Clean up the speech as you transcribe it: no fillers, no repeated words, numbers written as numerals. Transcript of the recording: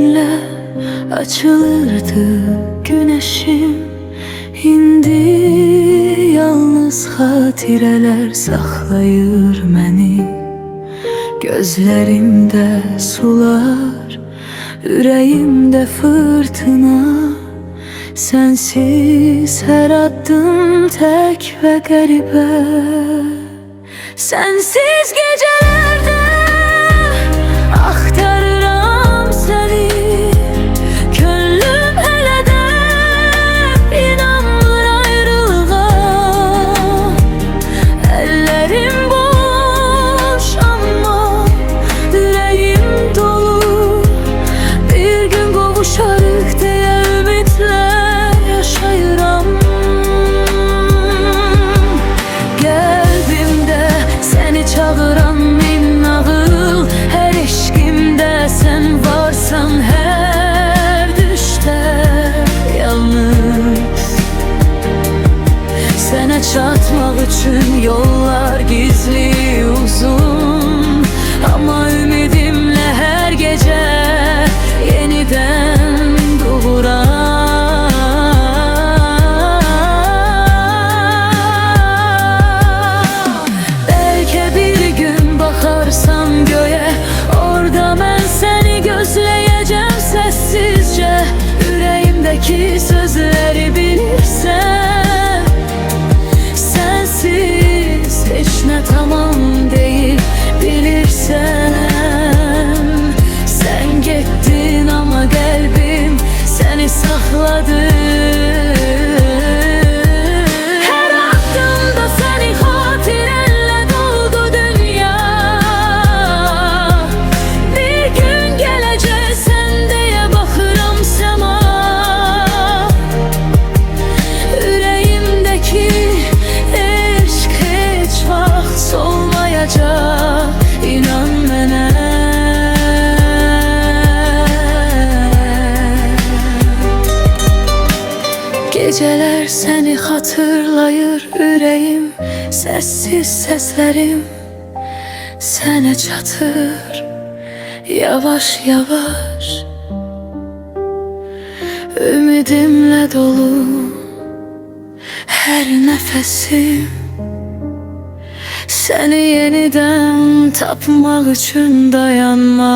seninle açılırdı güneşim. İndi yalnız hatireler saxlayır məni. Gözlerimde sular, ürəyimdə fırtına. Sensiz her addım tek ve qəribə. Sensiz gecelerde axtarıram seni. Könlüm hələ də inanmır ayrılığa. Ellerim boş amma ürəyim dolu. Bir gün qovuşarıq deyə ümidlə yaşayıram. Qəlbimdə səni çağıran min nağıl, hər eşqimdə sən varsan, hər düşdə yalnız. Sənə çatmaq üçün yollar gizli uzun, amma ümidimlə hər gecə yenidən doğuram. Bəlkə bir gün baxarsan göyə, orada mən səni gözləyəcəm səssizcə. Ürəyimdəki sözləri bilirsən, sensiz heç nə tamam deyil bilirsən. Sen getdin amma qəlbim səni saxladı. Hər addımda səni xatirənlə doldu dünya. Bir gün gələcəksən deyə baxıram səma. Ürəyimdəki eşq heç vaxt solmayacaq, inan mənə. Geceler seni hatırlayır ürəyim, sessiz seslerim sənə çatır yavaş yavaş. Ümidimlə dolu her nefesim, seni yeniden tapmaq üçün dayanmaz.